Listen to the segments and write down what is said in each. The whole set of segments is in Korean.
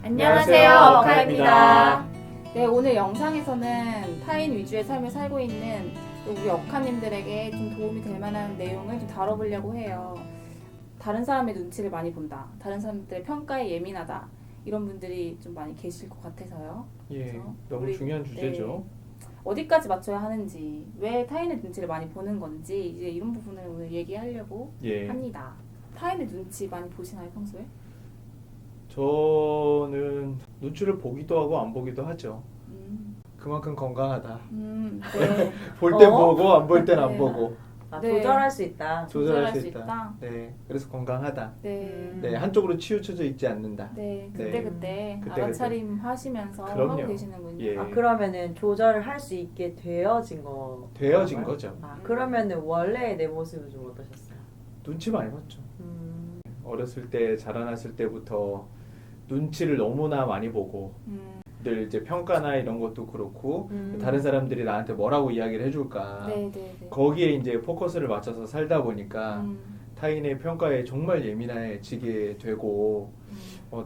안녕하세요, 억하입니다. 네, 오늘 영상에서는 타인 위주의 삶을 살고 있는 우리 억하님들에게 좀 도움이 될 만한 내용을 좀 다뤄보려고 해요. 다른 사람의 눈치를 많이 본다, 다른 사람들의 평가에 예민하다, 이런 분들이 좀 많이 계실 것 같아서요. 예, 그래서 너무 우리, 중요한 주제죠. 네, 어디까지 맞춰야 하는지, 왜 타인의 눈치를 많이 보는 건지 이제 이런 부분을 오늘 얘기하려고 예, 합니다. 타인의 눈치 많이 보시나요, 평소에? 저는 눈치를 보기도 하고 안 보기도 하죠. 그만큼 건강하다. 네. 볼 땐 보고 안 볼 땐 안 네. 보고 네. 조절할 수 있다. 조절할 수 있다. 네, 그래서 건강하다. 네. 네, 한쪽으로 치우쳐져 있지 않는다. 네, 네. 그때 그때. 알아차림 하시면서 그럼요. 하고 계시는군요. 예. 그러면은 조절을 할 수 있게 되어진 거. 되어진 거죠. 그러면은 원래 내 모습은 좀 어떠셨어요? 눈치 많이 봤죠. 어렸을 때 자라났을 때부터 눈치를 너무나 많이 보고 늘 이제 평가나 이런 것도 그렇고 다른 사람들이 나한테 뭐라고 이야기를 해줄까 네, 네, 네. 거기에 이제 포커스를 맞춰서 살다 보니까 타인의 평가에 정말 예민해지게 되고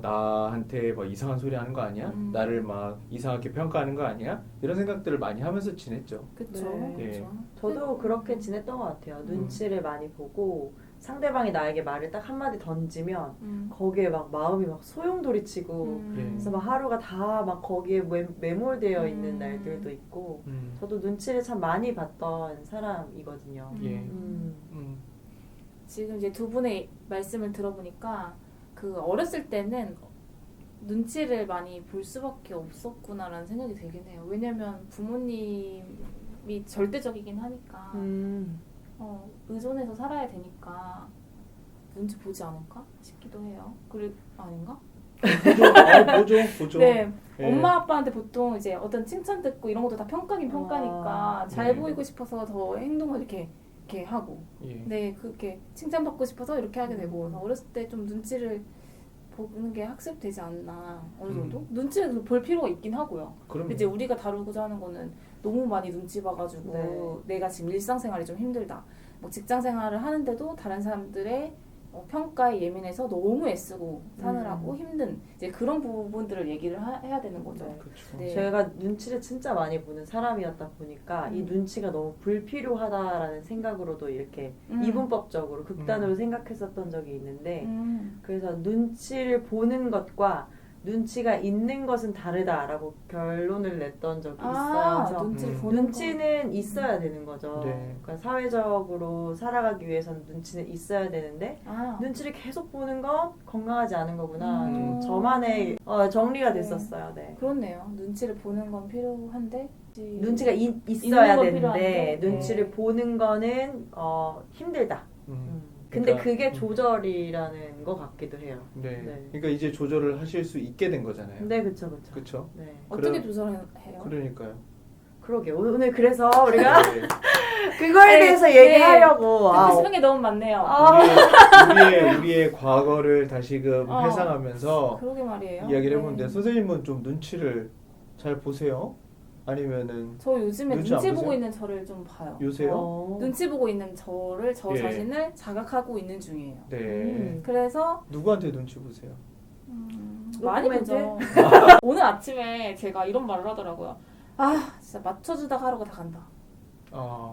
나한테 막 이상한 소리 하는 거 아니야? 나를 막 이상하게 평가하는 거 아니야? 이런 생각들을 많이 하면서 지냈죠. 그쵸. 네. 그쵸. 저도 그렇게 지냈던 것 같아요. 눈치를 많이 보고 상대방이 나에게 말을 딱 한마디 던지면 거기에 막 마음이 막 소용돌이치고 그래서 막 하루가 다 막 거기에 매몰되어 있는 날들도 있고 저도 눈치를 참 많이 봤던 사람이거든요. 예. 지금 이제 두 분의 말씀을 들어보니까 그 어렸을 때는 눈치를 많이 볼 수밖에 없었구나라는 생각이 들긴 해요. 왜냐면 부모님이 절대적이긴 하니까 의존해서 살아야 되니까 눈치 보지 않을까 싶기도 해요. 그래 아닌가? 보죠. 네, 예. 엄마 아빠한테 보통 이제 어떤 칭찬 듣고 이런 것도 다 평가긴 평가니까 잘 네. 보이고 싶어서 더 행동을 이렇게 하고, 예. 네, 그렇게 칭찬받고 싶어서 이렇게 하게 되고, 그래서 어렸을 때 좀 눈치를 보는 게 학습되지 않나 어느 정도? 눈치를 볼 필요가 있긴 하고요. 그럼 근데 이제 우리가 다루고자 하는 거는 너무 많이 눈치 봐가지고 네. 내가 지금 일상생활이 좀 힘들다. 뭐 직장생활을 하는데도 다른 사람들의 평가에 예민해서 너무 애쓰고 사느라고 힘든 이제 그런 부분들을 얘기를 해야 되는 거죠. 네. 그렇죠. 네. 제가 눈치를 진짜 많이 보는 사람이었다 보니까 이 눈치가 너무 불필요하다라는 생각으로도 이렇게 이분법적으로 극단으로 생각했었던 적이 있는데 그래서 눈치를 보는 것과 눈치가 있는 것은 다르다라고 결론을 냈던 적이 있어요. 그래서 눈치를 보는 눈치는 있어야 되는 거죠. 네. 그러니까 사회적으로 살아가기 위해서는 눈치는 있어야 되는데 눈치를 계속 보는 건 건강하지 않은 거구나. 좀 저만의 정리가 됐었어요. 네. 그렇네요. 눈치를 보는 건 필요한데 눈치가 있어야 있는 건 되는데 필요한데, 눈치를 네. 보는 거는 힘들다. 근데 그러니까, 그게 조절이라는 것 같기도 해요. 네. 네. 그러니까 이제 조절을 하실 수 있게 된 거잖아요. 네, 그렇죠. 그렇죠. 네. 어떻게 조절해요? 그러니까요. 그러게 오늘 그래서 우리가 네. 그거에 대해서 얘기하려고 듣고 싶은 게 너무 많네요. 우리의 과거를 다시금 어. 회상하면서 그러게 말이에요. 이야기를 네. 해보는데 선생님은 좀 눈치를 잘 보세요? 아니면은 저 요즘에 눈치 눈치 안 보고 보세요? 있는 저를 좀 봐요. 요새요? 눈치 보고 있는 저를 저 예. 자신을 자각하고 있는 중이에요. 네. 그래서 누구한테 눈치 보세요? 많이 노코멘트? 보죠. 오늘 아침에 제가 이런 말을 하더라고요. 진짜 맞춰주다가 하루가 다 간다.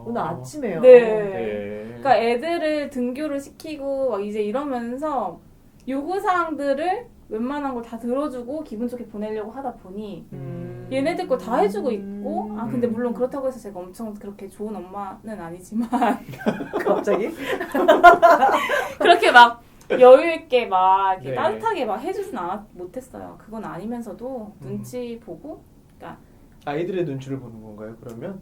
오늘 아침에요. 네. 네. 그러니까 애들을 등교를 시키고 막 이제 이러면서 요구사항들을 웬만한 걸 다 들어주고 기분 좋게 보내려고 하다 보니 얘네들 걸 다 해주고 있고 근데 물론 그렇다고 해서 제가 엄청 그렇게 좋은 엄마는 아니지만 갑자기? 그렇게 막 여유있게 막 이렇게 네. 따뜻하게 막 해주진 못했어요. 그건 아니면서도 눈치 보고 아이들의 눈치를 보는 건가요? 그러면?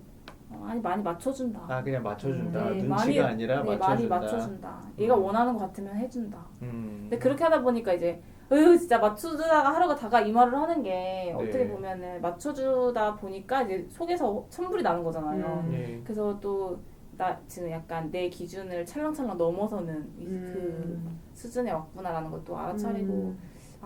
아니 많이 맞춰준다. 그냥 맞춰준다. 네, 눈치가 아니라 네, 맞춰준다. 많이 맞춰준다. 얘가 원하는 것 같으면 해준다. 근데 근데 그렇게 하다 보니까 이제 진짜 맞춰주다가 하루가 다가 이 말을 하는 게 어떻게 보면은 맞춰주다 보니까 이제 속에서 천불이 나는 거잖아요. 네. 그래서 또 나 지금 약간 내 기준을 찰랑찰랑 넘어서는 그 수준에 왔구나라는 것도 알아차리고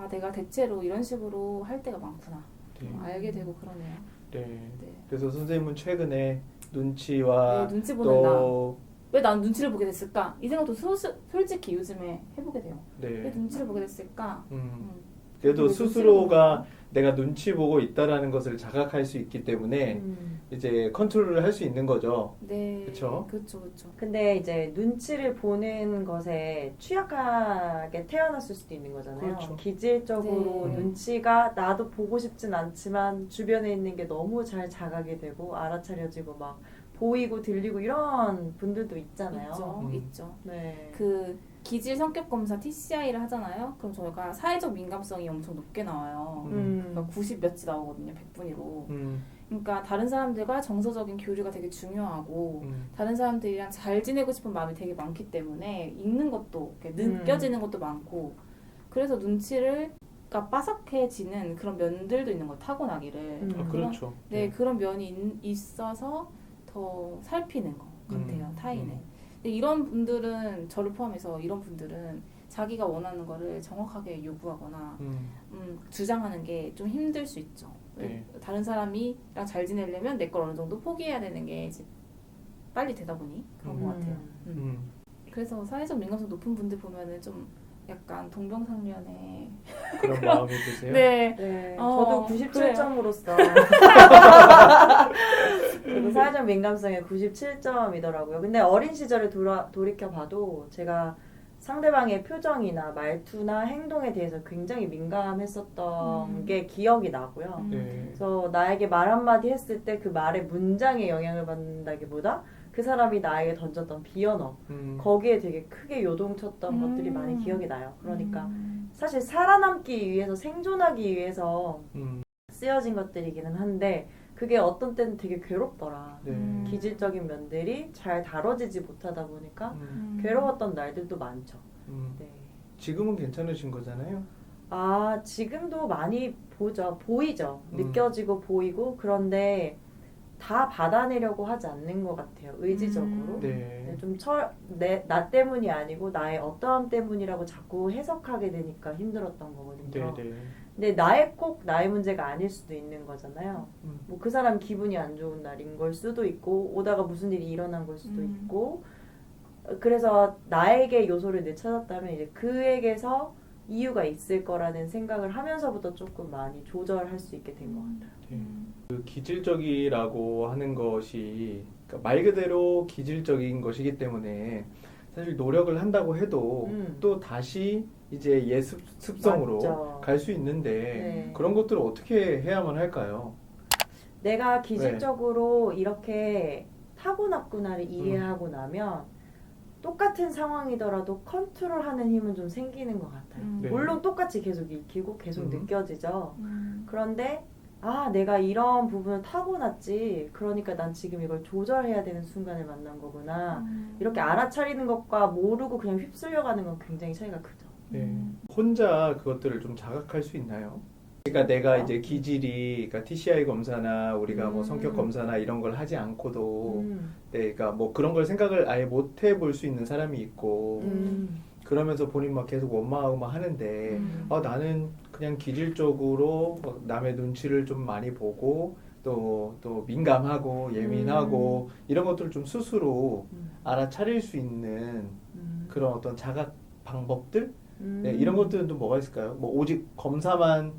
내가 대체로 이런 식으로 할 때가 많구나. 네. 알게 되고 그러네요. 네. 네. 그래서 선생님은 최근에 눈치와 눈치 보는다. 또 왜 난 눈치를 보게 됐을까? 이 생각도 솔직히 요즘에 해보게 돼요. 왜 네. 눈치를 보게 됐을까? 그래도 눈치를 스스로가 보니까. 내가 눈치 보고 있다라는 것을 자각할 수 있기 때문에 이제 컨트롤을 할 수 있는 거죠. 네. 그쵸? 그렇죠. 근데 이제 눈치를 보는 것에 취약하게 태어났을 수도 있는 거잖아요. 그렇죠. 기질적으로 네. 눈치가 나도 보고 싶진 않지만 주변에 있는 게 너무 잘 자각이 되고 알아차려지고 막 보이고 들리고 이런 분들도 있잖아요. 있죠. 있죠. 네. 그 기질 성격 검사 TCI를 하잖아요. 그럼 저희가 사회적 민감성이 엄청 높게 나와요. 그러니까 90 몇이 나오거든요. 100분위로. 그러니까 다른 사람들과 정서적인 교류가 되게 중요하고 다른 사람들이랑 잘 지내고 싶은 마음이 되게 많기 때문에 읽는 것도 이렇게 느껴지는 것도 많고 그래서 눈치를 그러니까 빠삭해지는 그런 면들도 있는 거 타고나기를. 아, 그렇죠. 네, 그런 면이 있어서 더 살피는 것 같아요. 타인을. 근데 이런 분들은 저를 포함해서 이런 분들은 자기가 원하는 거를 정확하게 요구하거나 주장하는 게 좀 힘들 수 있죠. 네. 다른 사람이랑 잘 지내려면 내 걸 어느 정도 포기해야 되는 게 이제 빨리 되다 보니 그런 것 같아요. 그래서 사회적 민감성 높은 분들 보면은 좀 약간 동병상련의 그런 마음이 드세요? 네. 네, 어, 저도 97점으로서 저도 사회적 민감성이 97점이더라고요. 근데 어린 시절을 돌이켜봐도 제가 상대방의 표정이나 말투나 행동에 대해서 굉장히 민감했었던 게 기억이 나고요. 네. 그래서 나에게 말 한마디 했을 때 그 말의 문장에 영향을 받는다기보다 그 사람이 나에게 던졌던 비언어 거기에 되게 크게 요동쳤던 것들이 많이 기억이 나요. 그러니까 사실 살아남기 위해서 생존하기 위해서 쓰여진 것들이기는 한데 그게 어떤 때는 되게 괴롭더라. 네. 기질적인 면들이 잘 다뤄지지 못하다 보니까 괴로웠던 날들도 많죠. 네. 지금은 괜찮으신 거잖아요? 아, 지금도 많이 보이죠. 느껴지고 보이고 그런데 다 받아내려고 하지 않는 것 같아요. 의지적으로. 네. 좀 나 때문이 아니고 나의 어떠함 때문이라고 자꾸 해석하게 되니까 힘들었던 거거든요. 네. 근데 꼭 나의 문제가 아닐 수도 있는 거잖아요. 뭐 그 사람 기분이 안 좋은 날인 걸 수도 있고 오다가 무슨 일이 일어난 걸 수도 있고 그래서 나에게 요소를 내찾았다면 이제 그에게서 이유가 있을 거라는 생각을 하면서부터 조금 많이 조절할 수 있게 된 것 같아요. 네. 그 기질적이라고 하는 것이 그러니까 말 그대로 기질적인 것이기 때문에 사실 노력을 한다고 해도 또 다시 이제 습성으로 갈 수 있는데 네. 그런 것들을 어떻게 해야만 할까요? 내가 기질적으로 이렇게 타고났구나를 이해하고 나면 똑같은 상황이더라도 컨트롤하는 힘은 좀 생기는 것 같아요. 네. 물론 똑같이 계속 익히고 계속 느껴지죠. 그런데 내가 이런 부분을 타고났지. 그러니까 난 지금 이걸 조절해야 되는 순간을 만난 거구나. 이렇게 알아차리는 것과 모르고 그냥 휩쓸려가는 건 굉장히 차이가 크죠. 네. 혼자 그것들을 좀 자각할 수 있나요? 그러니까 내가 이제 기질이, 그러니까 TCI 검사나 우리가 뭐 성격 검사나 이런 걸 하지 않고도, 네, 그러니까 뭐 그런 걸 생각을 아예 못 해볼 수 있는 사람이 있고, 그러면서 본인 막 계속 원망하고 하는데, 나는 그냥 기질적으로 남의 눈치를 좀 많이 보고, 또 민감하고 예민하고 이런 것들을 좀 스스로 알아차릴 수 있는 그런 어떤 자각 방법들? 네, 이런 것들은 또 뭐가 있을까요? 뭐 오직 검사만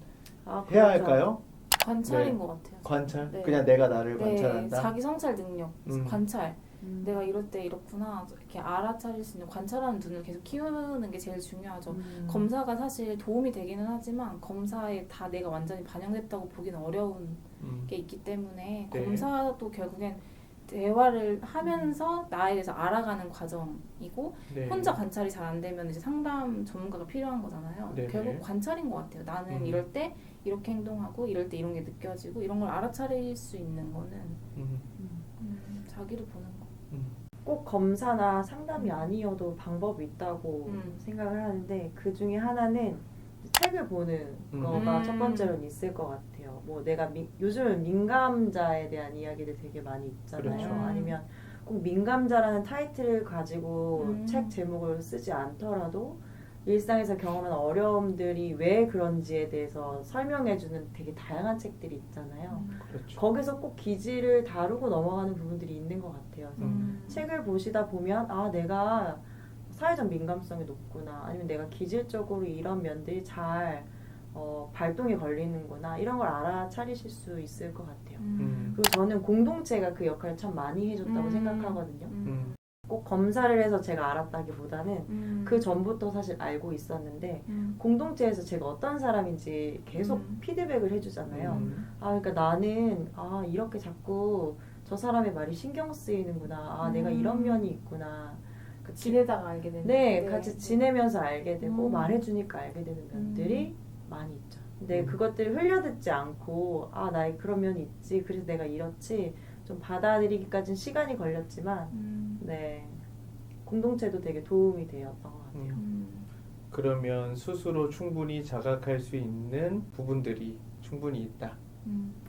해야 할까요? 관찰인 네. 것 같아요. 관찰? 네. 그냥 내가 나를 관찰한다? 자기 성찰 능력, 관찰. 내가 이럴 때 이렇구나 이렇게 알아차릴 수 있는 관찰하는 눈을 계속 키우는 게 제일 중요하죠. 검사가 사실 도움이 되기는 하지만 검사에 다 내가 완전히 반영됐다고 보기는 어려운 게 있기 때문에 네. 검사도 결국엔 대화를 하면서 나에 대해서 알아가는 과정이고 네. 혼자 관찰이 잘 안 되면 이제 상담 전문가가 필요한 거잖아요. 네네. 결국 관찰인 것 같아요. 나는 이럴 때 이렇게 행동하고 이럴 때 이런 게 느껴지고 이런 걸 알아차릴 수 있는 거는 자기를 보는 거. 꼭 검사나 상담이 아니어도 방법이 있다고 생각을 하는데 그 중에 하나는 책을 보는 거가 첫 번째로는 있을 것 같아요. 뭐 내가 요즘은 민감자에 대한 이야기들 되게 많이 있잖아요. 그렇죠. 아니면 꼭 민감자라는 타이틀을 가지고 책 제목을 쓰지 않더라도 일상에서 경험하는 어려움들이 왜 그런지에 대해서 설명해주는 되게 다양한 책들이 있잖아요. 그렇죠. 거기서 꼭 기질을 다루고 넘어가는 부분들이 있는 것 같아요. 그래서 책을 보시다 보면 내가 사회적 민감성이 높구나 아니면 내가 기질적으로 이런 면들이 잘 발동이 걸리는구나 이런 걸 알아차리실 수 있을 것 같아요. 음. 그리고 저는 공동체가 그 역할을 참 많이 해줬다고 생각하거든요. 꼭 검사를 해서 제가 알았다기보다는 그 전부터 사실 알고 있었는데 공동체에서 제가 어떤 사람인지 계속 피드백을 해주잖아요. 그러니까 나는 이렇게 자꾸 저 사람의 말이 신경 쓰이는구나. 내가 이런 면이 있구나. 지내다가 알게 되는. 네, 같이 지내면서 알게 되고 음. 말해주니까 알게 되는 면들이 많이 있죠. 근데 그것들을 흘려듣지 않고 나의 그런 면이 있지. 그래서 내가 이렇지. 좀 받아들이기까지는 시간이 걸렸지만 네, 공동체도 되게 도움이 되었던 것 같아요. 그러면 스스로 충분히 자각할 수 있는 부분들이 충분히 있다.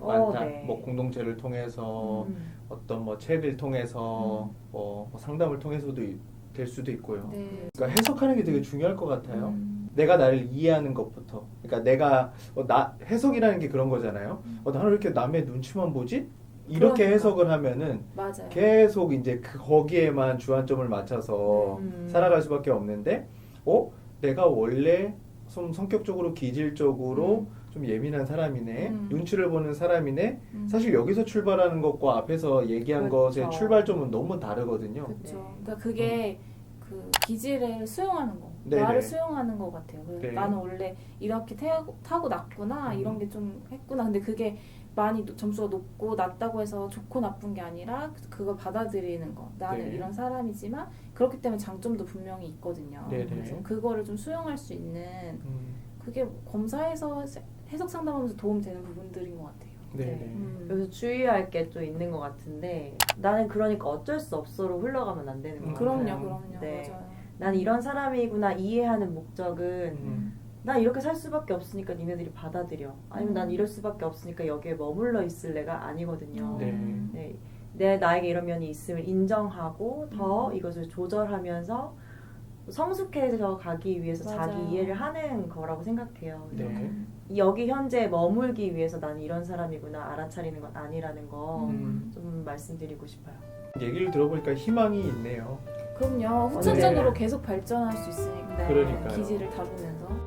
많다. 네. 뭐 공동체를 통해서 어떤 뭐 책을 통해서 뭐 상담을 통해서도 될 수도 있고요. 네. 그러니까 해석하는 게 되게 중요할 것 같아요. 내가 나를 이해하는 것부터. 그러니까 내가 해석이라는 게 그런 거잖아요. 나는 왜 이렇게 남의 눈치만 보지? 이렇게 그러니까. 해석을 하면은 맞아요. 계속 이제 거기에만 주안점을 맞춰서 살아갈 수밖에 없는데, 내가 원래 좀 성격적으로 기질적으로 좀 예민한 사람이네, 눈치를 보는 사람이네. 사실 여기서 출발하는 것과 앞에서 얘기한 그렇죠. 것의 출발점은 너무 다르거든요. 그렇죠. 그러니까 그게 그 기질을 수용하는 거, 네네. 나를 수용하는 것 같아요. 그래서 네. 나는 원래 이렇게 타고 났구나, 이런 게 좀 했구나. 근데 그게 많이 점수가 높고 낮다고 해서 좋고 나쁜 게 아니라 그걸 받아들이는 거. 나는 네. 이런 사람이지만 그렇기 때문에 장점도 분명히 있거든요. 네네. 그래서 그거를 좀 수용할 수 있는 그게 검사에서 해석 상담하면서 도움되는 부분들인 것 같아요. 네네. 그래서 주의할 게 또 있는 것 같은데 나는 그러니까 어쩔 수 없어로 흘러가면 안 되는 것 같아요. 그럼요. 네. 맞아요. 난 이런 사람이구나 이해하는 목적은 나 이렇게 살 수밖에 없으니까 니네들이 받아들여. 아니면 난 이럴 수밖에 없으니까 여기에 머물러 있을 내가 아니거든요. 네. 나에게 이런 면이 있음을 인정하고 더 이것을 조절하면서 성숙해져 가기 위해서 맞아요. 자기 이해를 하는 거라고 생각해요. 그래서 네. 여기 현재 머물기 위해서 나는 이런 사람이구나 알아차리는 건 아니라는 거 좀 말씀드리고 싶어요. 얘기를 들어보니까 희망이 있네요. 그럼요. 후천적으로 계속 발전할 수 있으니까. 그러니까요. 기질을 다루면서.